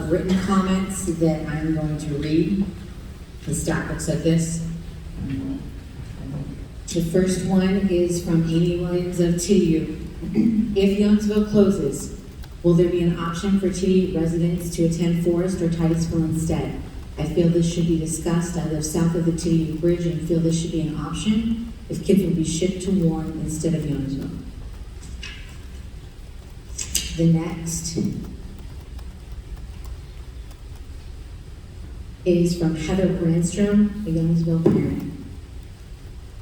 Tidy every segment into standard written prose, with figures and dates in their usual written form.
written comments that I'm going to read. The stack looks like this. The first one is from Amy Williams of TU. If Youngsville closes, will there be an option for TU residents to attend Forest or Titusville instead? I feel this should be discussed. I live south of the TU Bridge and feel this should be an option if kids will be shipped to Warren instead of Youngsville. The next is from Heather Brandstrom, a Youngsville parent.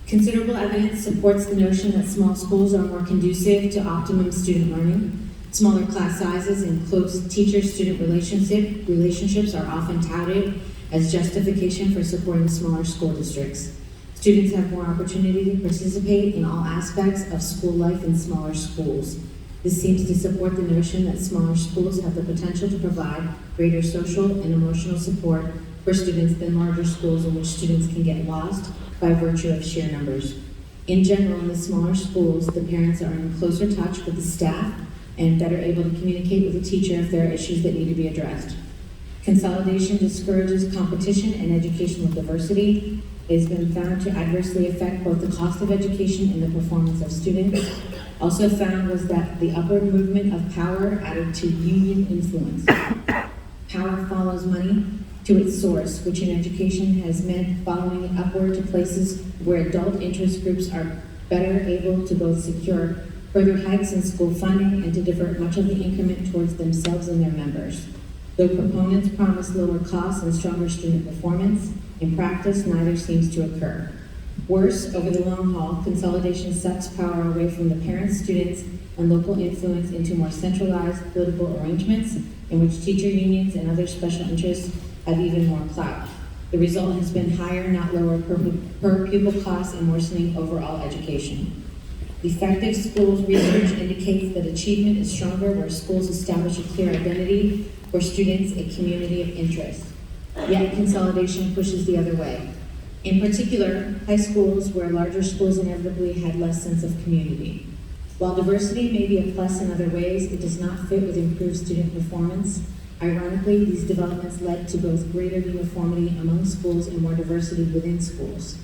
Considerable evidence supports the notion that small schools are more conducive to optimum student learning. Smaller class sizes and close teacher-student relationships are often touted as justification for supporting smaller school districts. Students have more opportunity to participate in all aspects of school life in smaller schools. This seems to support the notion that smaller schools have the potential to provide greater social and emotional support for students than larger schools in which students can get lost by virtue of sheer numbers. In general, in the smaller schools, the parents are in closer touch with the staff and better able to communicate with the teacher if there are issues that need to be addressed. Consolidation discourages competition and educational diversity. It has been found to adversely affect both the cost of education and the performance of students. Also found was that the upward movement of power added to union influence. Power follows money to its source, which in education has meant following it upward to places where adult interest groups are better able to both secure further hikes in school funding and to divert much of the increment towards themselves and their members. Though proponents promise lower costs and stronger student performance, in practice neither seems to occur. Worse, over the long haul, consolidation sucks power away from the parents, students, and local influence into more centralized political arrangements in which teacher unions and other special interests have even more clout. The result has been higher, not lower, per pupil costs and worsening overall education. Effective schools research indicates that achievement is stronger where schools establish a clear identity for students, a community of interest. Yet consolidation pushes the other way. In particular, high schools where larger schools inevitably had less sense of community. While diversity may be a plus in other ways, it does not fit with improved student performance. Ironically, these developments led to both greater uniformity among schools and more diversity within schools.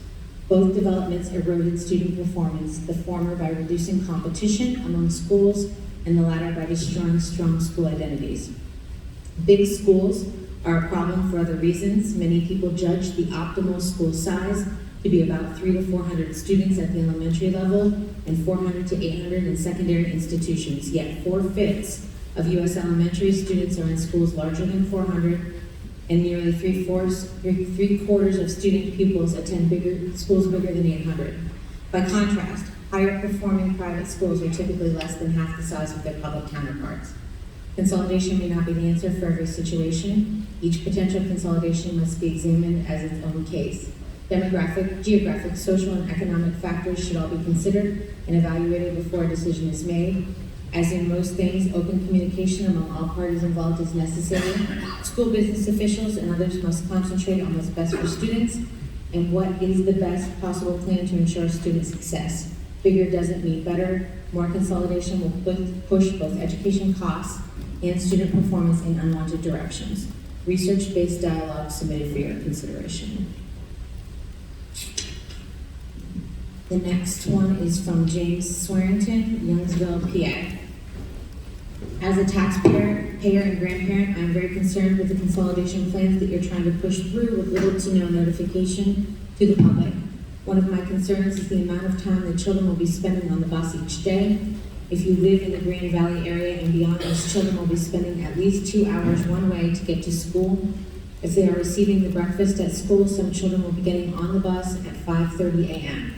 Both developments eroded student performance, the former by reducing competition among schools and the latter by destroying strong school identities. Big schools are a problem for other reasons. Many people judge the optimal school size to be about 300 to 400 students at the elementary level and 400 to 800 in secondary institutions, yet 4/5 of U.S. elementary students are in schools larger than 400, and nearly three-quarters of student pupils attend schools bigger than 800. By contrast, higher performing private schools are typically less than half the size of their public counterparts. Consolidation may not be the answer for every situation. Each potential consolidation must be examined as its own case. Demographic, geographic, social, and economic factors should all be considered and evaluated before a decision is made. As in most things, open communication among all parties involved is necessary. School business officials and others must concentrate on what's best for students and what is the best possible plan to ensure student success. Bigger doesn't mean better. More consolidation will push both education costs and student performance in unwanted directions. Research-based dialogue submitted for your consideration. The next one is from James Swearington, Youngsville, PA. As a taxpayer, payer, and grandparent, I am very concerned with the consolidation plans that you're trying to push through with little to no notification to the public. One of my concerns is the amount of time that children will be spending on the bus each day. If you live in the Grand Valley area and beyond, those children will be spending at least 2 hours one way to get to school. If they are receiving the breakfast at school, some children will be getting on the bus at 5:30 a.m.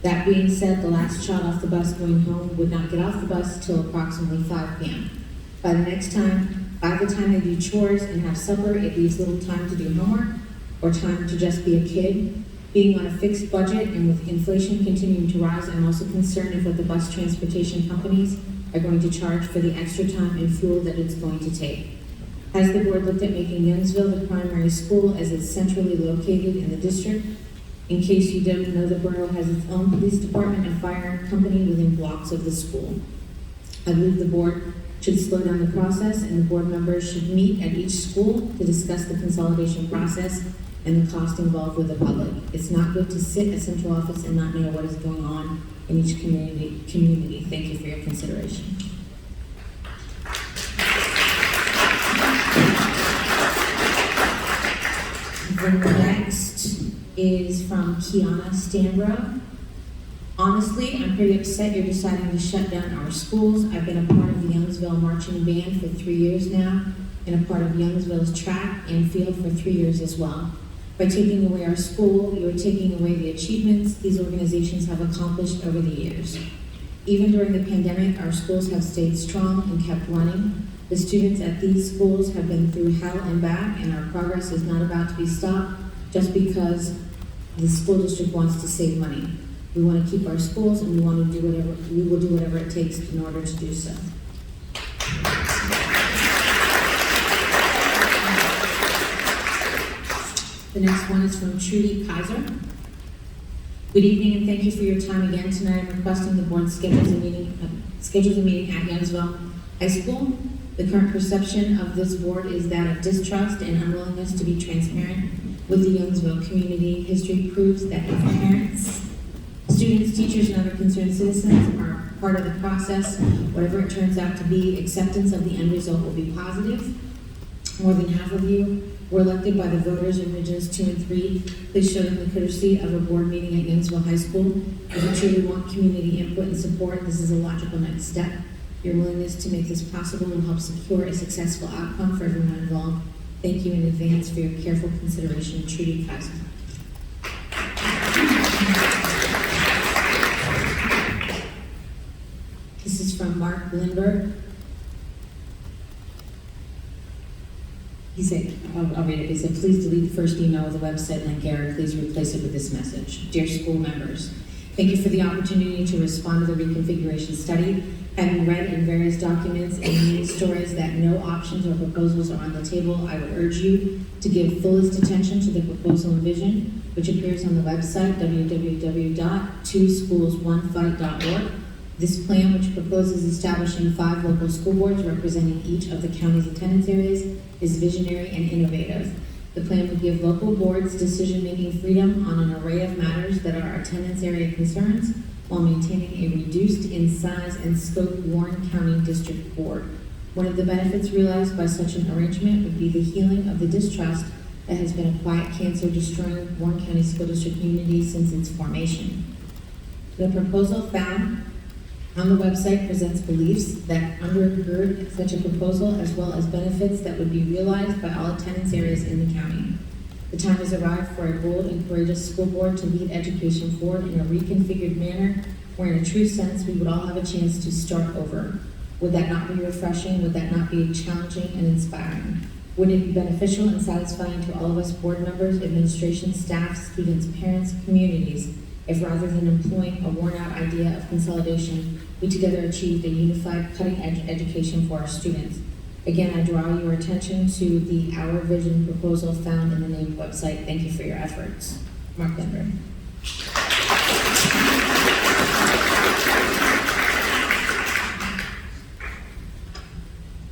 That being said, the last child off the bus going home would not get off the bus till approximately 5 p.m. By the time they do chores and have supper, it leaves little time to do homework or time to just be a kid. Being on a fixed budget and with inflation continuing to rise, I'm also concerned of what the bus transportation companies are going to charge for the extra time and fuel that it's going to take. Has the board looked at making Youngsville the primary school as it's centrally located in the district? In case you don't know, the borough has its own police department and fire company within blocks of the school. I believe the board should slow down the process, and the board members should meet at each school to discuss the consolidation process and the cost involved with the public. It's not good to sit at central office and not know what is going on in each community. Thank you for your consideration. The next is from Kiana Stanbro. Honestly, I'm pretty upset you're deciding to shut down our schools. I've been a part of the Youngsville Marching Band for 3 years now, and a part of Youngsville's track and field for 3 years as well. By taking away our school, you are taking away the achievements these organizations have accomplished over the years. Even during the pandemic, our schools have stayed strong and kept running. The students at these schools have been through hell and back, and our progress is not about to be stopped just because the school district wants to save money. We want to keep our schools, and we will do whatever it takes in order to do so. The next one is from Trudy Kaiser. Good evening, and thank you for your time again tonight. I'm requesting the board schedules a meeting at Youngsville High School. The current perception of this board is that of distrust and unwillingness to be transparent with the Youngsville community. History proves that if parents, students, teachers, and other concerned citizens are part of the process, whatever it turns out to be, acceptance of the end result will be positive. More than half of you were elected by the voters in Regions 2 and 3. Please show them the courtesy of a board meeting at Youngsville High School. If you truly want community input and support, this is a logical next step. Your willingness to make this possible will help secure a successful outcome for everyone involved. Thank you in advance for your careful consideration. Trudy Kaiser. This is from Mark Lindbergh. He said, I'll read it. He said, please delete the first email with a website link error. Please replace it with this message. Dear school members, thank you for the opportunity to respond to the reconfiguration study. Having read in various documents and news stories that no options or proposals are on the table, I would urge you to give fullest attention to the proposal and vision, which appears on the website www.twoschoolsOneFight.org. This plan, which proposes establishing 5 local school boards representing each of the county's attendance areas, is visionary and innovative. The plan would give local boards decision-making freedom on an array of matters that are attendance area concerns, while maintaining a reduced in size and scope Warren County District Board. One of the benefits realized by such an arrangement would be the healing of the distrust that has been a quiet cancer destroying Warren County School District unity since its formation. The proposal found on the website presents beliefs that undergird such a proposal, as well as benefits that would be realized by all attendance areas in the county. The time has arrived for a bold and courageous school board to lead education forward in a reconfigured manner, where in a true sense we would all have a chance to start over. Would that not be refreshing? Would that not be challenging and inspiring? Wouldn't it be beneficial and satisfying to all of us board members, administration, staff, students, parents, communities, if rather than employing a worn-out idea of consolidation, we together achieved a unified, cutting-edge education for our students? Again, I draw your attention to the Our Vision proposal found in the named website. Thank you for your efforts. Mark Lindbergh.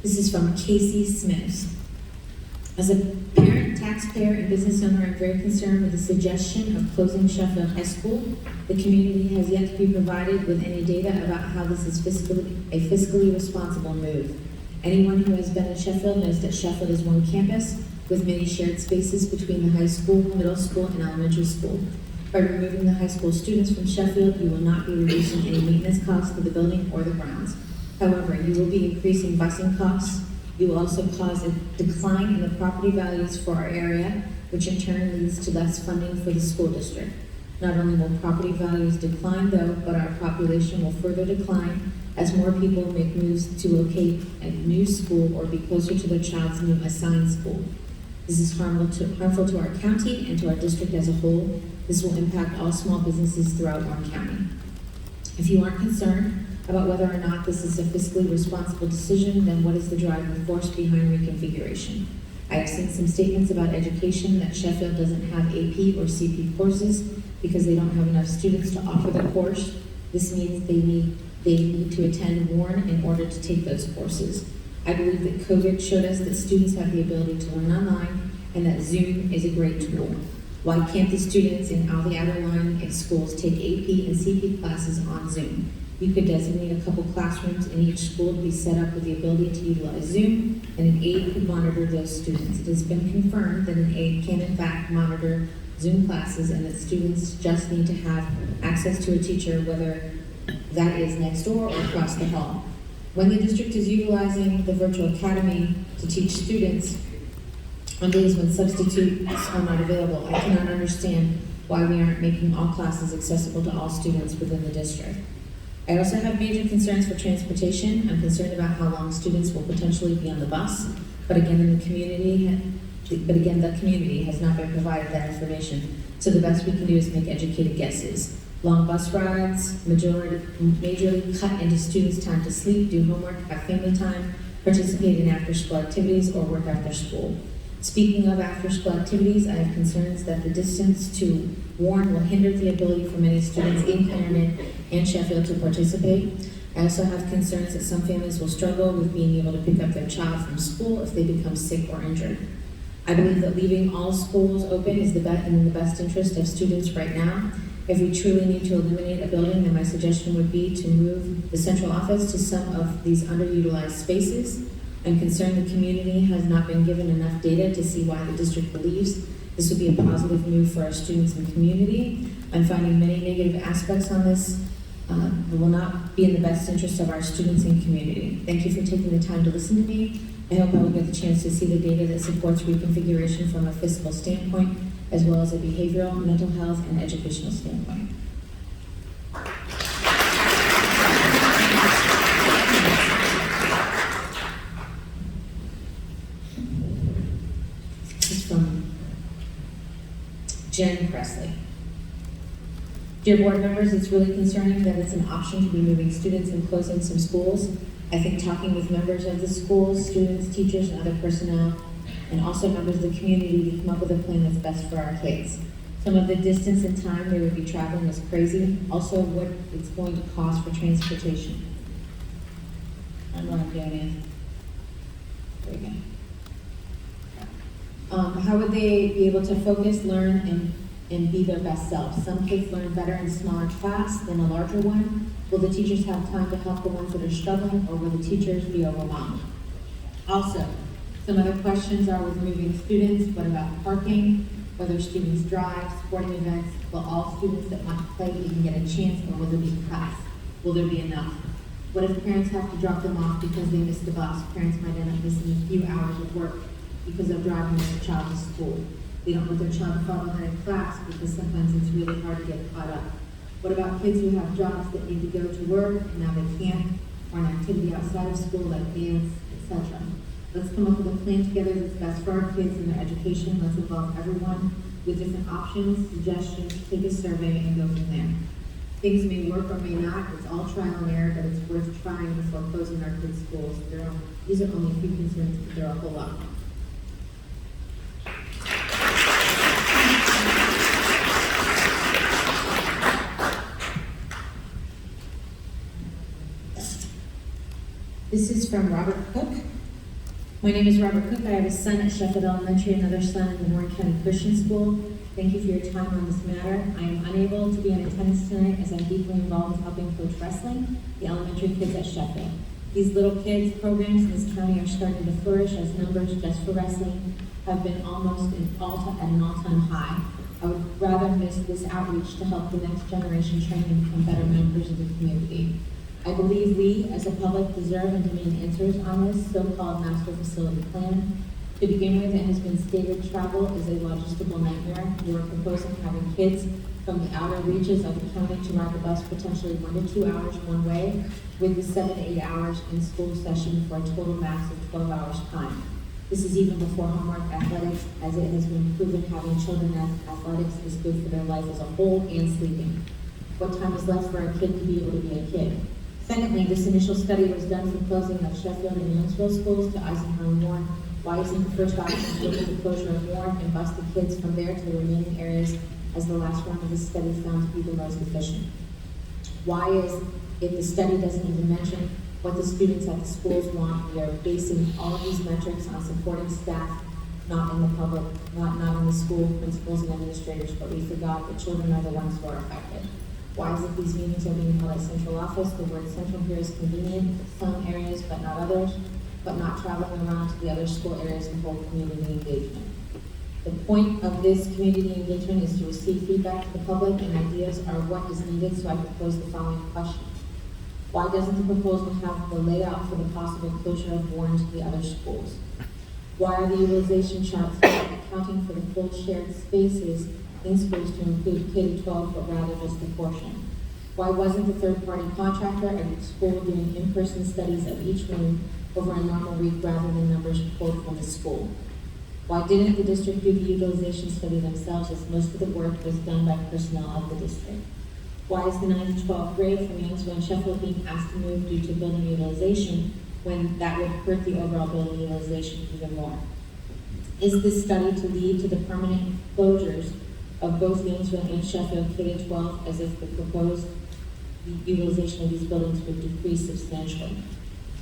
This is from Casey Smith. As a parent, taxpayer, and business owner, I'm very concerned with the suggestion of closing Sheffield High School. The community has yet to be provided with any data about how this is a fiscally responsible move. Anyone who has been in Sheffield knows that Sheffield is one campus with many shared spaces between the high school, middle school, and elementary school. By removing the high school students from Sheffield, you will not be reducing any maintenance costs to the building or the grounds. However, you will be increasing busing costs. You will also cause a decline in the property values for our area, which in turn leads to less funding for the school district. Not only will property values decline though, but our population will further decline as more people make moves to locate a new school or be closer to their child's new assigned school. This is harmful to our county and to our district as a whole. This will impact all small businesses throughout Warren County. If you aren't concerned about whether or not this is a fiscally responsible decision, then what is the driving force behind reconfiguration? I have seen some statements about education that Sheffield doesn't have AP or CP courses because they don't have enough students to offer the course. This means they need they need to attend Warren in order to take those courses. I believe that COVID showed us that students have the ability to learn online and that Zoom is a great tool. Why can't the students in all the outer line schools take AP and CP classes on Zoom? You could designate a couple classrooms in each school to be set up with the ability to utilize Zoom, and an aide could monitor those students. It has been confirmed that an aide can in fact monitor Zoom classes and that students just need to have access to a teacher, whether that is next door or across the hall. When the district is utilizing the virtual academy to teach students on days when substitutes are not available, I cannot understand why we aren't making all classes accessible to all students within the district. I also have major concerns for transportation. I'm concerned about how long students will potentially be on the bus, but again, the community has not been provided that information. So the best we can do is make educated guesses. Long bus rides, majorly cut into students' time to sleep, do homework, have family time, participate in after-school activities, or work after school. Speaking of after-school activities, I have concerns that the distance to Warren will hinder the ability for many students in Clarendon and Sheffield to participate. I also have concerns that some families will struggle with being able to pick up their child from school if they become sick or injured. I believe that leaving all schools open is in the best interest of students right now. If we truly need to eliminate a building, then my suggestion would be to move the central office to some of these underutilized spaces. I'm concerned the community has not been given enough data to see why the district believes this would be a positive move for our students and community. I'm finding many negative aspects on this that will not be in the best interest of our students and community. Thank you for taking the time to listen to me. I hope I will get the chance to see the data that supports reconfiguration from a fiscal standpoint, as well as a behavioral, mental health, and educational standpoint. This is from Jen Presley. Dear board members, it's really concerning that it's an option to be moving students and closing some schools. I think talking with members of the schools, students, teachers, and other personnel, and also members of the community to come up with a plan that's best for our kids. Some of the distance and time they would be traveling is crazy. Also, what it's going to cost for transportation. I don't know what I'm doing it. There we go. How would they be able to focus, learn, and be their best selves? Some kids learn better in a smaller class than a larger one. Will the teachers have time to help the ones that are struggling, or will the teachers be overwhelmed? Also, some other questions are with moving students. What about parking? Whether students drive, sporting events, will all students that want to play even get a chance, or will there be cuts? Will there be enough? What if parents have to drop them off because they missed the bus? Parents might end up missing a few hours of work because of driving their child to school. They don't want their child to fall behind in class because sometimes it's really hard to get caught up. What about kids who have jobs that need to go to work and now they can't, or an activity outside of school like dance, etc.? Let's come up with a plan together that's best for our kids and their education. Let's involve everyone with different options, suggestions, take a survey, and go from there. Things may work or may not. It's all trial and error, but it's worth trying before closing our kids' schools. These are only a few concerns, but there are a whole lot. This is from Robert Cook. My name is Robert Cook. I have a son at Sheffield Elementary, another son in the Warren County Christian School. Thank you for your time on this matter. I am unable to be in attendance tonight as I'm deeply involved with helping coach wrestling, the elementary kids at Sheffield. These little kids programs in this county are starting to flourish as numbers just for wrestling have been almost at an all-time high. I would rather miss this outreach to help the next generation train and become better members of the community. I believe we, as a public, deserve and demand answers on this so-called master facility plan. To begin with, it has been stated travel is a logistical nightmare. We are proposing having kids from the outer reaches of the county to ride the bus potentially 1 to 2 hours one way, with the 7 to 8 hours in school session for a total max of 12 hours time. This is even before homework, athletics, as it has been proven having children at athletics is good for their life as a whole and sleeping. What time is left for a kid to be able to be a kid? Secondly, this initial study was done for closing of Sheffield and Youngsville schools to Eisenhower and Warren. Why isn't the first option to look at the closure of Warren and bus the kids from there to the remaining areas as the last round of the study found to be the most efficient? Why is If the study doesn't even mention what the students at the schools want, we are basing all of these metrics on supporting staff, not in the public, not in the school principals and administrators, but we forgot that children are the ones who are affected. Why is it these meetings are being held at central office? The word central here is convenient for some areas, but not others, but not traveling around to the other school areas and hold community engagement. The point of this community engagement is to receive feedback to the public, and ideas are what is needed, so I propose the following question. Why doesn't the proposal have the layout for the possible closure of Warren to the other schools? Why are the utilization charts not accounting for the full shared spaces in schools to include K-12, but rather just a portion? Why wasn't the third-party contractor at the school doing in-person studies of each room over a normal week rather than numbers pulled from the school? Why didn't the district do the utilization study themselves, as most of the work was done by personnel of the district? Why is the 9th to 12th grade from Youngsville and Sheffield being asked to move due to building utilization when that would hurt the overall building utilization even more? Is this study to lead to the permanent closures of both Youngsville and Sheffield K-12, as if the proposed utilization of these buildings would decrease substantially?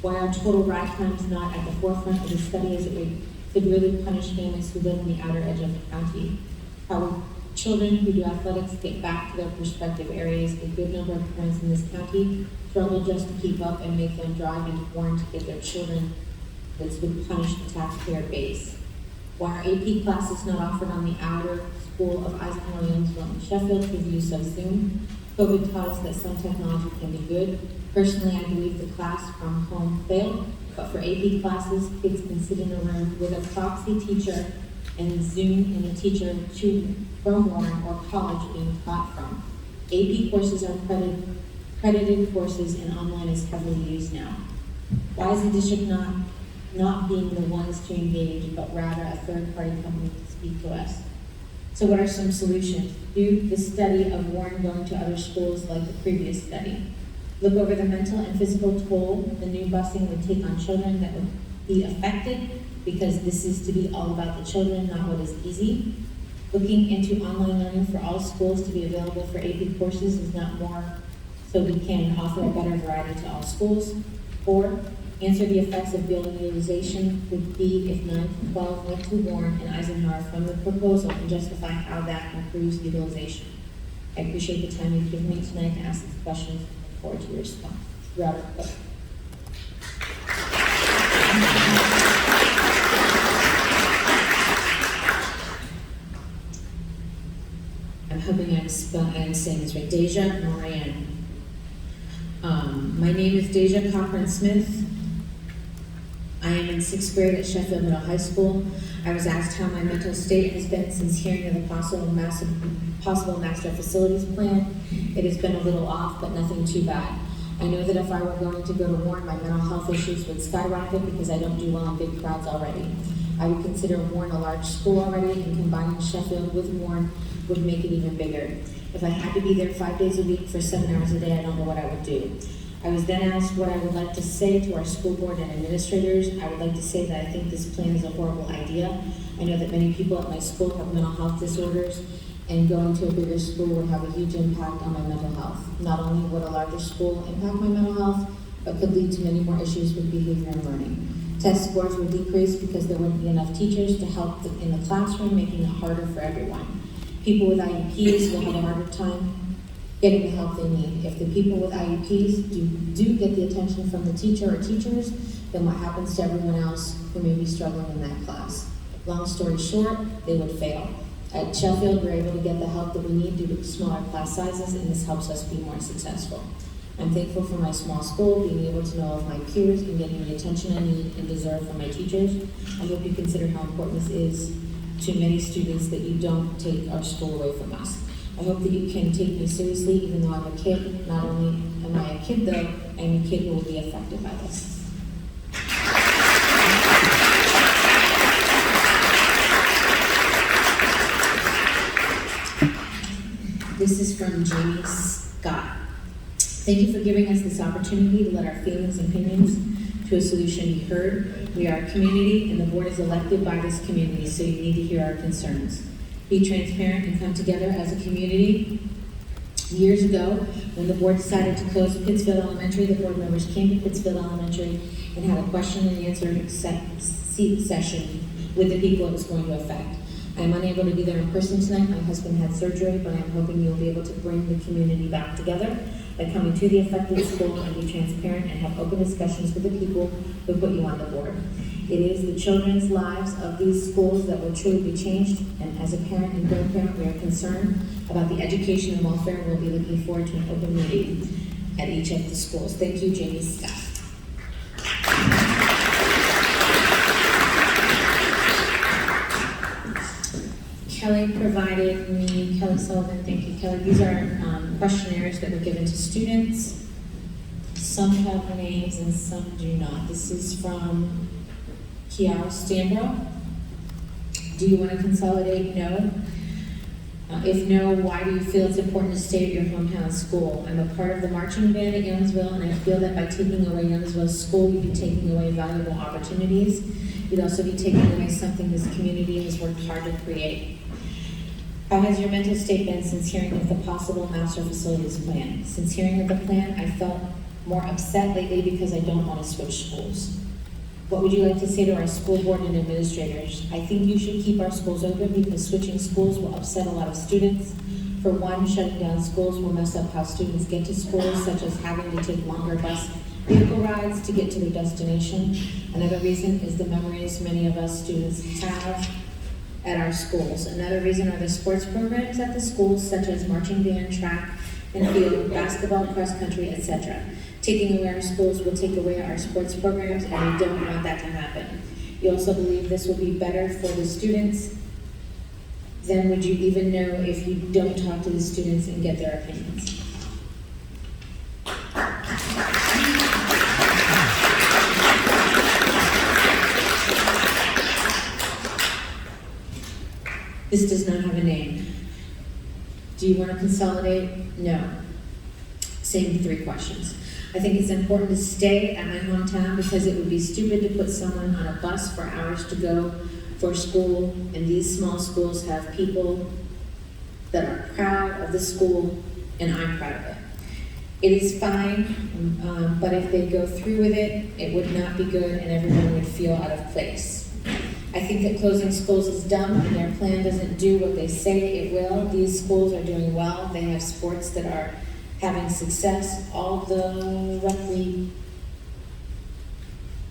Why are total ride times not at the forefront of the study, as it would severely punish families who live on the outer edge of the county? How will children who do athletics get back to their respective areas? A good number of parents in this county struggle just to keep up and make them drive into Warren to get their children. This would punish the taxpayer base. Why are AP classes not offered on the outer school of Eisenhower, Youngsville, and Sheffield through the use of Zoom? COVID taught us that some technology can be good. Personally, I believe the class from home failed, but for AP classes, kids can sit in a room with a proxy teacher and Zoom and the teacher from Warren or college being taught from. AP courses are credited courses, and online is heavily used now. Why is the district not being the ones to engage, but rather a third-party company to speak to us? So what are some solutions? Do the study of Warren going to other schools like the previous study. Look over the mental and physical toll the new busing would take on children that would be affected, because this is to be all about the children, not what is easy. Looking into online learning for all schools to be available for AP courses is not more, so we can offer a better variety to all schools. 4, answer the effects of building utilization would be if 9 to 12 went to Warren and Eisenhower from the proposal, and justify how that improves utilization. I appreciate the time you've given me tonight to ask these questions. Look forward to your response. Robert. I'm hoping I'm saying this right. Deja Moran. My name is Deja Cochran Smith. I am in 6th grade at Sheffield Middle High School. I was asked how my mental state has been since hearing of the possible master facilities plan. It has been a little off, but nothing too bad. I know that if I were going to go to Warren, my mental health issues would skyrocket because I don't do well in big crowds already. I would consider Warren a large school already, and combining Sheffield with Warren would make it even bigger. If I had to be there 5 days a week for 7 hours a day, I don't know what I would do. I was then asked what I would like to say to our school board and administrators. I would like to say that I think this plan is a horrible idea. I know that many people at my school have mental health disorders, and going to a bigger school would have a huge impact on my mental health. Not only would a larger school impact my mental health, but could lead to many more issues with behavior and learning. Test scores would decrease because there wouldn't be enough teachers to help in the classroom, making it harder for everyone. People with IEPs will have a harder time getting the help they need. If the people with IEPs do get the attention from the teacher or teachers, then what happens to everyone else who may be struggling in that class? Long story short, they would fail. At Sheffield, we're able to get the help that we need due to smaller class sizes, and this helps us be more successful. I'm thankful for my small school, being able to know of my peers and getting the attention I need and deserve from my teachers. I hope you consider how important this is to many students, that you don't take our school away from us. I hope that you can take me seriously, even though I'm a kid. Not only am I a kid, though, I'm a kid who will be affected by this. This is from Jamie Scott. Thank you for giving us this opportunity to let our feelings and opinions to a solution be heard. We are a community, and the board is elected by this community, so you need to hear our concerns. Be transparent and come together as a community. Years ago, when the board decided to close Pittsfield Elementary, the board members came to Pittsfield Elementary and had a question and answer seat session with the people it was going to affect. I am unable to be there in person tonight. My husband had surgery, but I am hoping you'll be able to bring the community back together by coming to the affected school and be transparent and have open discussions with the people who put you on the board. It is the children's lives of these schools that will truly be changed, and as a parent and grandparent, we are concerned about the education and welfare, and we'll be looking forward to an open meeting at each of the schools. Thank you, Jamie Scott. Kelly provided me, Kelly Sullivan, thank you, Kelly. These are questionnaires that were given to students. Some have names and some do not. This is from Kiara Stambro. Do you want to consolidate? No. If no, why do you feel it's important to stay at your hometown school? I'm a part of the marching band at Youngsville, and I feel that by taking away Youngsville's school, you'd be taking away valuable opportunities. You'd also be taking away something this community has worked hard to create. How has your mental state been since hearing of the possible master facilities plan? Since hearing of the plan, I felt more upset lately because I don't want to switch schools. What would you like to say to our school board and administrators? I think you should keep our schools open because switching schools will upset a lot of students. For one, shutting down schools will mess up how students get to schools, such as having to take longer bus vehicle rides to get to their destination. Another reason is the memories many of us students have at our schools. Another reason are the sports programs at the schools, such as marching band, track and field, basketball, cross country, etc. Taking away our schools will take away our sports programs, and we don't want that to happen. You also believe this will be better for the students. Then would you even know if you don't talk to the students and get their opinions? This does not have a name. Do you want to consolidate? No. Same 3 questions. I think it's important to stay at my hometown because it would be stupid to put someone on a bus for hours to go for school, and these small schools have people that are proud of the school, and I'm proud of it. It is fine, but if they go through with it, it would not be good and everyone would feel out of place. I think that closing schools is dumb and their plan doesn't do what they say it will. These schools are doing well. They have sports that are having success. All the roughly,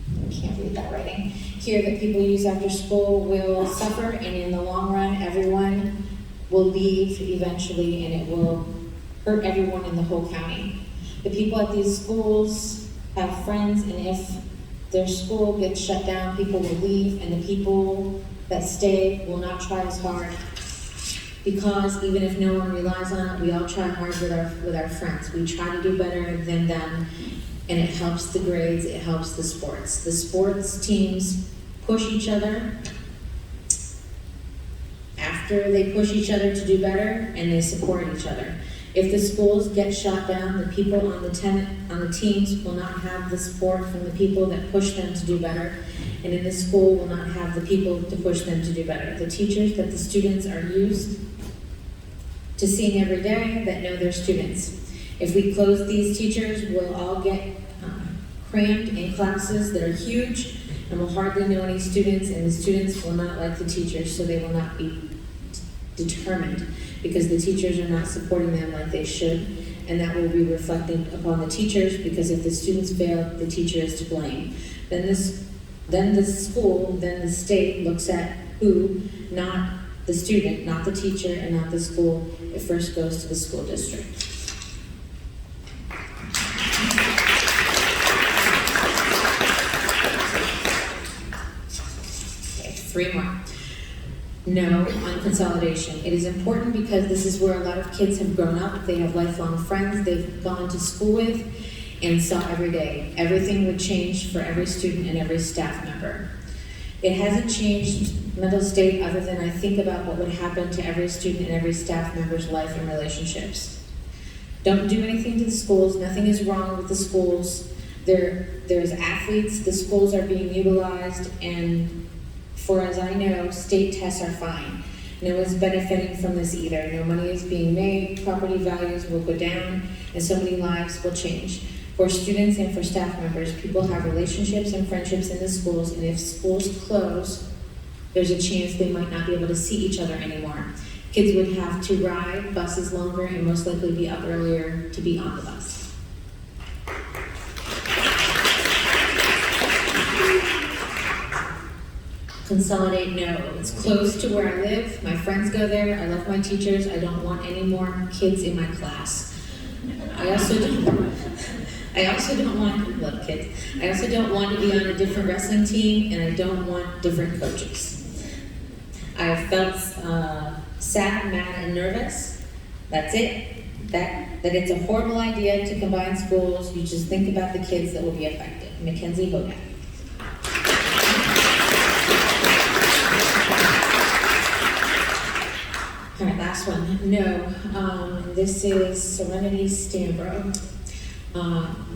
I can't read that writing, here that people use after school will suffer, and in the long run, everyone will leave eventually, and it will hurt everyone in the whole county. The people at these schools have friends, and if their school gets shut down, people will leave, and the people that stay will not try as hard, because even if no one relies on it, we all try hard with our friends. We try to do better than them, and it helps the grades, it helps the sports. The sports teams push each other after they push each other to do better, and they support each other. If the schools get shut down, the people on the teams will not have the support from the people that push them to do better, and in the school will not have the people to push them to do better. The teachers that the students are used to seeing every day that know their students. If we close these teachers, we'll all get crammed in classes that are huge and will hardly know any students, and the students will not like the teachers, so they will not be determined because the teachers are not supporting them like they should, and that will be reflected upon the teachers, because if the students fail, the teacher is to blame. Then the school, then the state looks at who, not the student, not the teacher, and not the school. It first goes to the school district. Okay, 3 more. No on consolidation. It is important because this is where a lot of kids have grown up. They have lifelong friends they've gone to school with and saw every day. Everything would change for every student and every staff member. It hasn't changed mental state other than I think about what would happen to every student and every staff member's life and relationships. Don't do anything to the schools. Nothing is wrong with the schools. There's athletes. The schools are being utilized, and for as I know, state tests are fine. No one's benefiting from this either. No money is being made, property values will go down, and so many lives will change. For students and for staff members, people have relationships and friendships in the schools, and if schools close, there's a chance they might not be able to see each other anymore. Kids would have to ride buses longer and most likely be up earlier to be on the bus. Consolidate, no. It's close to where I live. My friends go there. I love my teachers. I don't want any more kids in my class. I also don't want, love kids. I also don't want to be on a different wrestling team, and I don't want different coaches. I have felt sad, mad, and nervous. That's it. That it's a horrible idea to combine schools. You just think about the kids that will be affected. Mackenzie Hodak. All right, last one. No. This is Serenity Stanbro.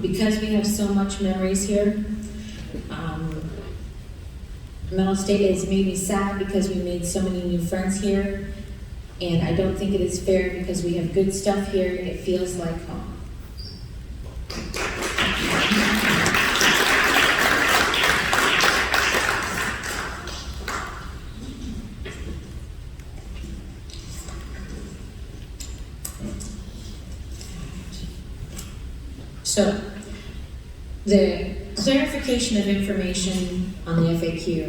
Because we have so much memories here, mental state has made me sad because we made so many new friends here, and I don't think it is fair because we have good stuff here. It feels like home. So, the clarification of information on the FAQ